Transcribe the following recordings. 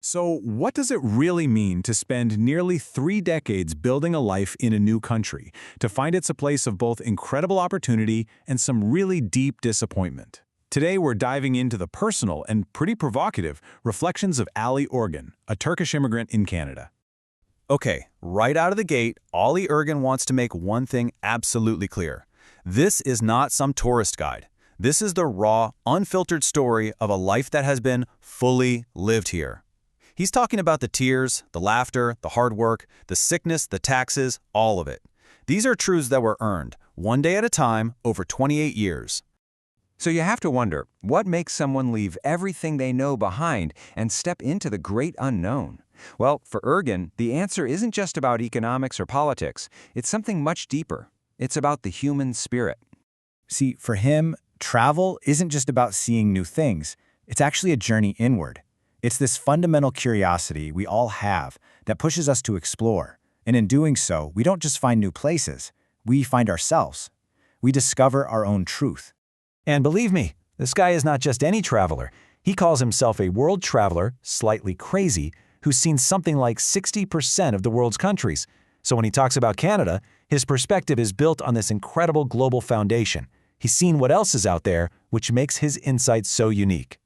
So, what does it really mean to spend nearly 3 decades building a life in a new country, to find it's a place of both incredible opportunity and some really deep disappointment? Today, we're diving into the personal and pretty provocative reflections of Ali Urgan, a Turkish immigrant in Canada. Okay, right out of the gate, Ali Urgan wants to make one thing absolutely clear. This is not some tourist guide. This is the raw, unfiltered story of a life that has been fully lived here. He's talking about the tears, the laughter, the hard work, the sickness, the taxes, all of it. These are truths that were earned, one day at a time, over 28 years. So you have to wonder, what makes someone leave everything they know behind and step into the great unknown? Well, for Urgan, the answer isn't just about economics or politics. It's something much deeper. It's about the human spirit. See, for him, travel isn't just about seeing new things. It's actually a journey inward. It's this fundamental curiosity we all have that pushes us to explore. And in doing so, we don't just find new places. We find ourselves. We discover our own truth. And believe me, this guy is not just any traveler. He calls himself a world traveler, slightly crazy, who's seen something like 60% of the world's countries. So when he talks about Canada, his perspective is built on this incredible global foundation. He's seen what else is out there, which makes his insights so unique.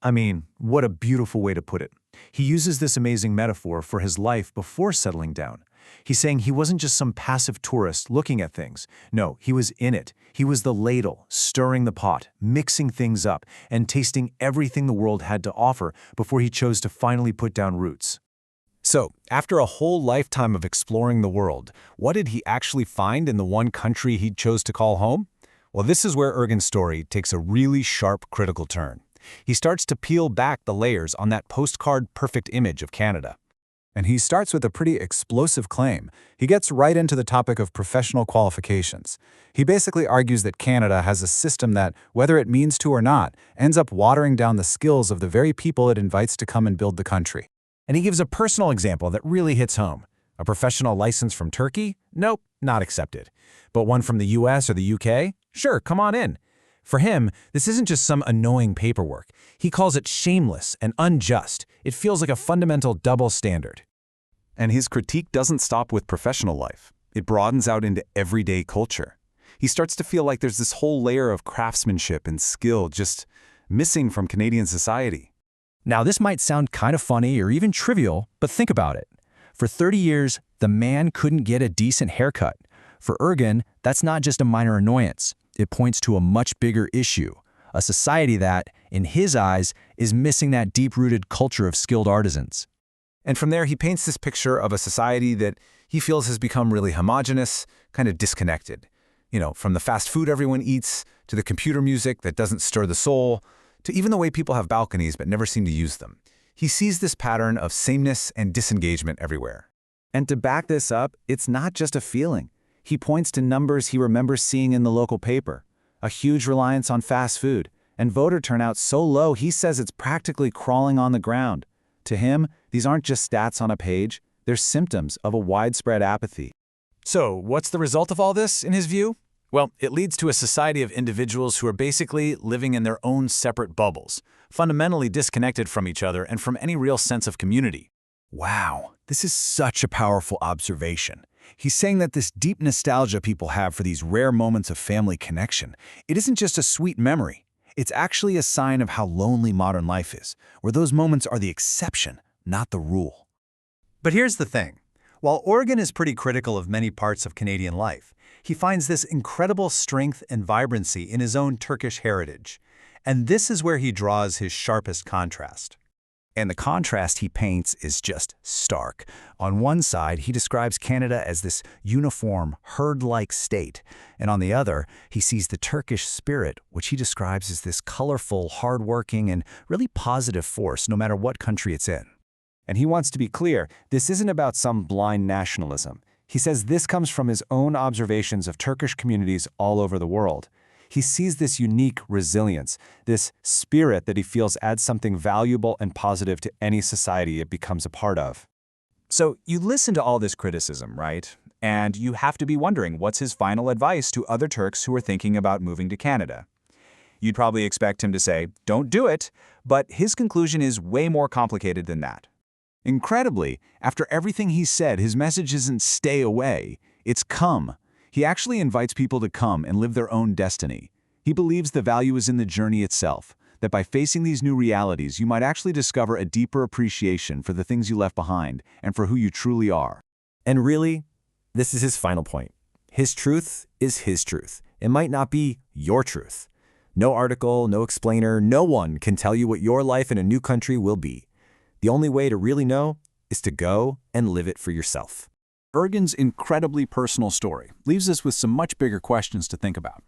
I mean, what a beautiful way to put it. He uses this amazing metaphor for his life before settling down. He's saying he wasn't just some passive tourist looking at things. No, he was in it. He was the ladle, stirring the pot, mixing things up, and tasting everything the world had to offer before he chose to finally put down roots. So, after a whole lifetime of exploring the world, what did he actually find in the one country he chose to call home? Well, this is where Urgan's story takes a really sharp, critical turn. He starts to peel back the layers on that postcard perfect image of Canada. And he starts with a pretty explosive claim. He gets right into the topic of professional qualifications. He basically argues that Canada has a system that, whether it means to or not, ends up watering down the skills of the very people it invites to come and build the country. And he gives a personal example that really hits home. A professional license from Turkey? Nope, not accepted. But one from the US or the UK? Sure, come on in. For him, this isn't just some annoying paperwork. He calls it shameless and unjust. It feels like a fundamental double standard. And his critique doesn't stop with professional life. It broadens out into everyday culture. He starts to feel like there's this whole layer of craftsmanship and skill just missing from Canadian society. Now, this might sound kind of funny or even trivial, but think about it. For 30 years, the man couldn't get a decent haircut. For Urgan, that's not just a minor annoyance. It points to a much bigger issue, a society that, in his eyes, is missing that deep-rooted culture of skilled artisans. And from there, he paints this picture of a society that he feels has become really homogenous, kind of disconnected. You know, from the fast food everyone eats, to the computer music that doesn't stir the soul, to even the way people have balconies but never seem to use them. He sees this pattern of sameness and disengagement everywhere. And to back this up, it's not just a feeling. He points to numbers he remembers seeing in the local paper, a huge reliance on fast food, and voter turnout so low he says it's practically crawling on the ground. To him, these aren't just stats on a page, they're symptoms of a widespread apathy. So, what's the result of all this, in his view? Well, it leads to a society of individuals who are basically living in their own separate bubbles, fundamentally disconnected from each other and from any real sense of community. Wow, this is such a powerful observation. He's saying that this deep nostalgia people have for these rare moments of family connection, it isn't just a sweet memory. It's actually a sign of how lonely modern life is, where those moments are the exception, not the rule. But here's the thing. While Urgan is pretty critical of many parts of Canadian life, he finds this incredible strength and vibrancy in his own Turkish heritage. And this is where he draws his sharpest contrast. And the contrast he paints is just stark. On one side, he describes Canada as this uniform, herd-like state. And on the other, he sees the Turkish spirit, which he describes as this colorful, hardworking, and really positive force no matter what country it's in. And he wants to be clear, this isn't about some blind nationalism. He says this comes from his own observations of Turkish communities all over the world. He sees this unique resilience, this spirit that he feels adds something valuable and positive to any society it becomes a part of. So you listen to all this criticism, right? And you have to be wondering what's his final advice to other Turks who are thinking about moving to Canada. You'd probably expect him to say, don't do it, but his conclusion is way more complicated than that. Incredibly, after everything he said, his message isn't stay away, it's come. He actually invites people to come and live their own destiny. He believes the value is in the journey itself, that by facing these new realities, you might actually discover a deeper appreciation for the things you left behind and for who you truly are. And really, this is his final point. His truth is his truth. It might not be your truth. No article, no explainer, no one can tell you what your life in a new country will be. The only way to really know is to go and live it for yourself. Urgan's incredibly personal story leaves us with some much bigger questions to think about.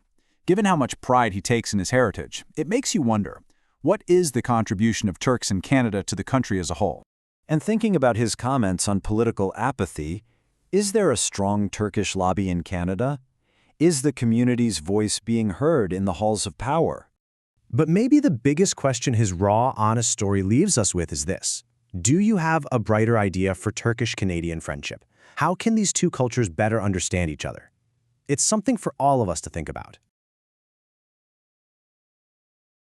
Given how much pride he takes in his heritage, it makes you wonder, what is the contribution of Turks in Canada to the country as a whole? And thinking about his comments on political apathy, is there a strong Turkish lobby in Canada? Is the community's voice being heard in the halls of power? But maybe the biggest question his raw, honest story leaves us with is this. Do you have a brighter idea for Turkish-Canadian friendship? How can these two cultures better understand each other? It's something for all of us to think about.